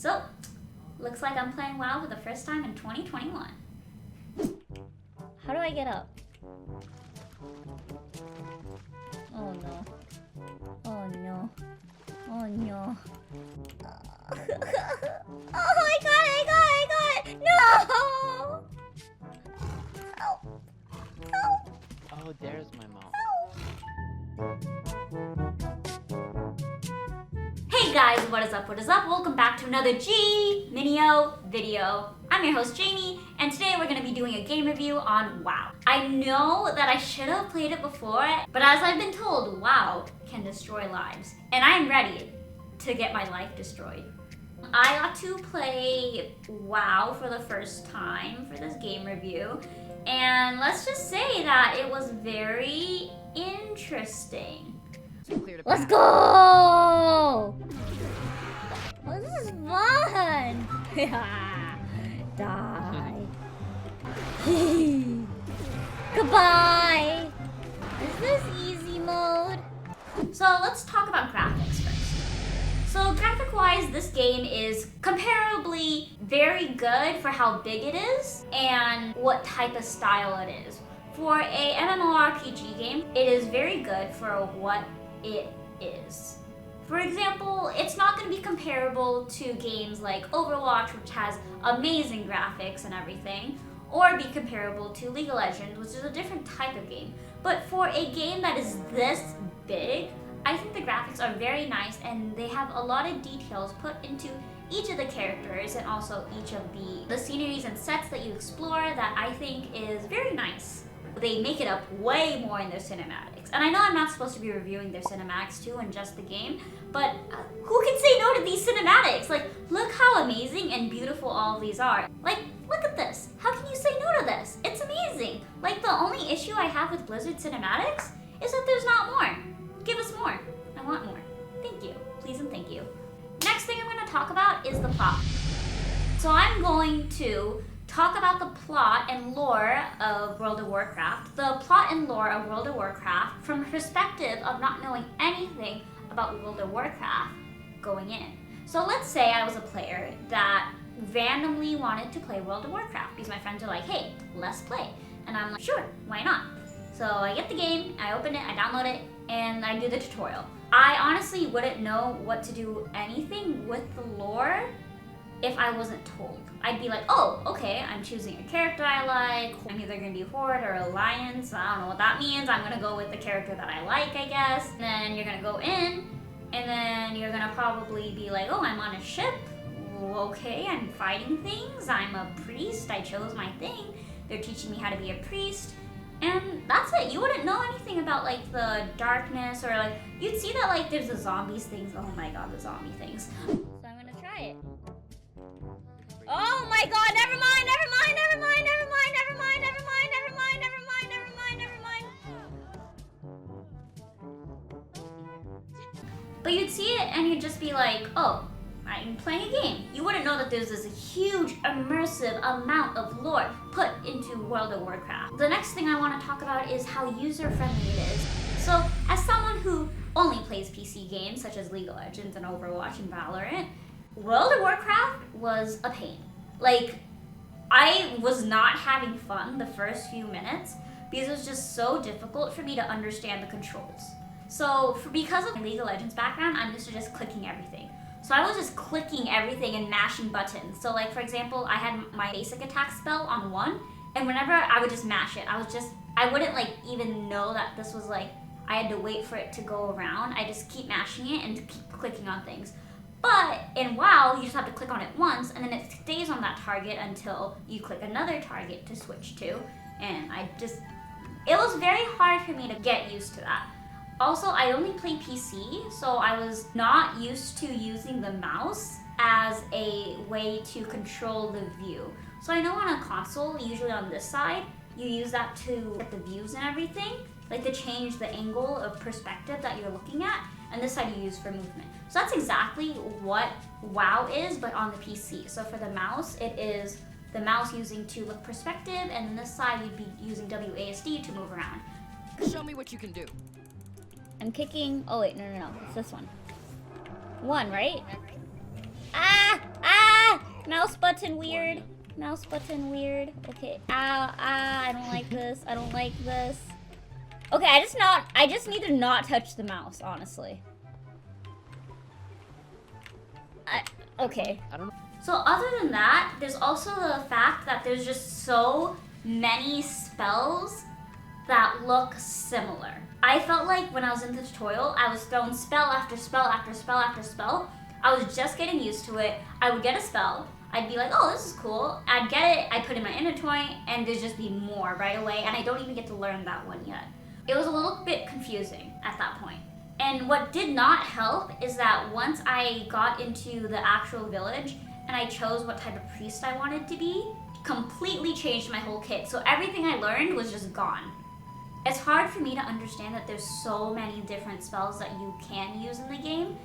So, looks like I'm playing WoW for the first time in 2021. How do I get up? Oh no. Oh no. Oh no. Oh, I got it! No! Help! Help! Oh, there's my mom. Hey guys, what is up? What is up? Welcome back to another G-Mineo video. I'm your host Jamie, and today we're going to be doing a game review on WoW. I know that I should have played it before, but as I've been told, WoW can destroy lives, and I'm ready to get my life destroyed. I got to play WoW for the first time for this game review, and let's just say that it was very interesting. Let's go! Oh, this is fun! Die. Goodbye! Is this easy mode? So let's talk about graphics first. So graphic-wise, this game is comparably very good for how big it is and what type of style it is. For a MMORPG game, it is very good for what it is. For example, it's not going to be comparable to games like Overwatch, which has amazing graphics and everything, or be comparable to League of Legends, which is a different type of game. But for a game that is this big, I think the graphics are very nice and they have a lot of details put into each of the characters and also each of the sceneries and sets that you explore that I think is very nice. They make it up way more in their cinematics. And I know I'm not supposed to be reviewing their cinematics too and just the game, but who can say no to these cinematics? Like, look how amazing and beautiful all of these are. Like, look at this. How can you say no to this? It's amazing. Like, the only issue I have with Blizzard cinematics is that there's not more. Give us more. I want more. Thank you. Please and thank you. Next thing I'm going to talk about is the plot. So I'm going to talk about the plot and lore of World of Warcraft. The plot and lore of World of Warcraft from the perspective of not knowing anything about World of Warcraft going in. So let's say I was a player that randomly wanted to play World of Warcraft because my friends are like, hey, let's play. And I'm like, sure, why not? So I get the game, I open it, I download it, and I do the tutorial. I honestly wouldn't know what to do anything with the lore if I wasn't told. I'd be like, oh, okay, I'm choosing a character I like. I'm either gonna be Horde or Alliance. I don't know what that means. I'm gonna go with the character that I like, I guess. And then you're gonna go in, and then you're gonna probably be like, oh, I'm on a ship. Okay, I'm fighting things. I'm a priest. I chose my thing. They're teaching me how to be a priest. And that's it. You wouldn't know anything about like the darkness or like, you'd see that like there's the zombies things. Oh my god, the zombie things. So I'm gonna try it. Oh my god, never mind, never mind, never mind, never mind, never mind, never mind, never mind, never mind, never mind, never mind. But you'd see it and you'd just be like, oh, I'm playing a game. You wouldn't know that there's this huge immersive amount of lore put into World of Warcraft. The next thing I want to talk about is how user-friendly it is. So as someone who only plays PC games such as League of Legends and Overwatch and Valorant, World of Warcraft was a pain. Like, I was not having fun the first few minutes because it was just so difficult for me to understand the controls. So, because of my League of Legends background, I'm used to just clicking everything. So I was just clicking everything and mashing buttons. So like, for example, I had my basic attack spell on 1, and whenever I would just mash it, I wouldn't like even know that this was like, I had to wait for it to go around. I just keep mashing it and keep clicking on things. But in WoW, you just have to click on it once, and then it stays on that target until you click another target to switch to. And it was very hard for me to get used to that. Also, I only play PC, so I was not used to using the mouse as a way to control the view. So I know on a console, usually on this side, you use that to get the views and everything, like to change the angle of perspective that you're looking at, and this side you use for movement. So that's exactly what WoW is, but on the PC. So for the mouse, it is the mouse using to look perspective, and then this side you'd be using WASD to move around. Show me what you can do. I'm kicking, oh wait, no, it's this one. 1, right? Ah! Mouse button weird. Mouse button weird. Okay. I don't like this. I don't like this. Okay, I just need to not touch the mouse, honestly. Okay. I don't know. So other than that, there's also the fact that there's just so many spells that look similar. I felt like when I was in the tutorial, I was throwing spell after spell after spell after spell. I was just getting used to it. I would get a spell. I'd be like, oh, this is cool. I'd get it, I'd put it in my inventory, and there'd just be more right away, and I don't even get to learn that one yet. It was a little bit confusing at that point. And what did not help is that once I got into the actual village and I chose what type of priest I wanted to be, completely changed my whole kit. So everything I learned was just gone. It's hard for me to understand that there's so many different spells that you can use in the game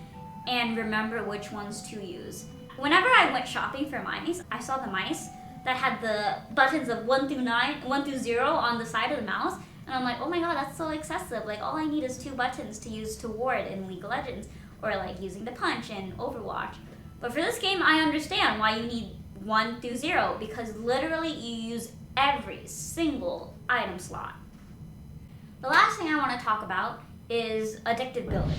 and remember which ones to use. Whenever I went shopping for mice, I saw the mice that had the buttons of 1 through 0 on the side of the mouse. And I'm like, oh my god, that's so excessive. Like, all I need is 2 buttons to use to ward in League of Legends. Or like using the punch in Overwatch. But for this game, I understand why you need 1 through 0. Because literally you use every single item slot. The last thing I want to talk about is addictive building.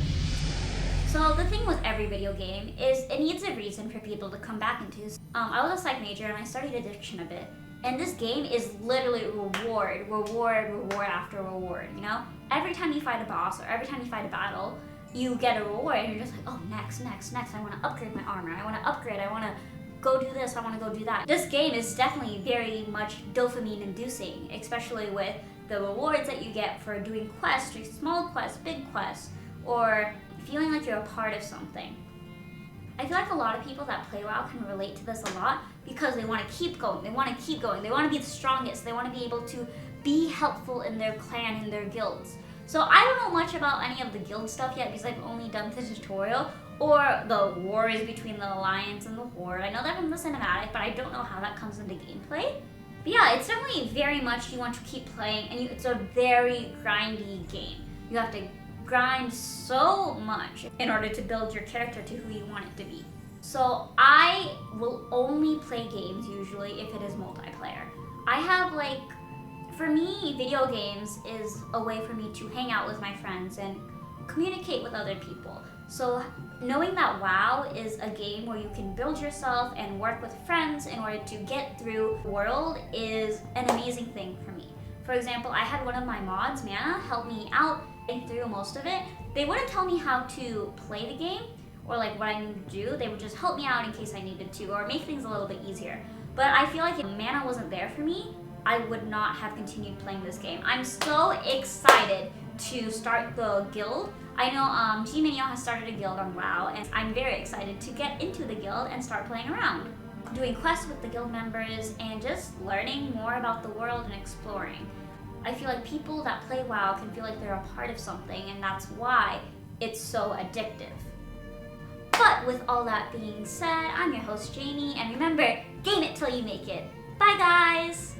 So the thing with every video game is it needs a reason for people to come back into. I was a psych major and I studied addiction a bit. And this game is literally reward after reward, you know? Every time you fight a boss or every time you fight a battle, you get a reward and you're just like, oh, next. I want to upgrade my armor. I want to upgrade. I want to go do this. I want to go do that. This game is definitely very much dopamine inducing, especially with the rewards that you get for doing quests, small quests, big quests, or feeling like you're a part of something. I feel like a lot of people that play WoW can relate to this a lot because they want to keep going, they want to be the strongest, they want to be able to be helpful in their clan, in their guilds. So I don't know much about any of the guild stuff yet because I've only done the tutorial or the wars between the Alliance and the Horde. I know that from the cinematic, but I don't know how that comes into gameplay. But yeah, it's definitely very much you want to keep playing, and it's a very grindy game. You have to grind so much in order to build your character to who you want it to be. So I will only play games usually if it is multiplayer. I have for me, video games is a way for me to hang out with my friends and communicate with other people. So knowing that WoW is a game where you can build yourself and work with friends in order to get through the world is an amazing thing for me. For example, I had one of my mods, Mana, help me out through most of it. They wouldn't tell me how to play the game or what I need to do. They would just help me out in case I needed to or make things a little bit easier. But I feel like if Mana wasn't there for me, I would not have continued playing this game. I'm so excited to start the guild. I know G-Mineo has started a guild on WoW, and I'm very excited to get into the guild and start playing around. Doing quests with the guild members and just learning more about the world and exploring. I feel like people that play WoW can feel like they're a part of something, and that's why it's so addictive. But with all that being said, I'm your host Jamie, and remember, game it till you make it. Bye guys!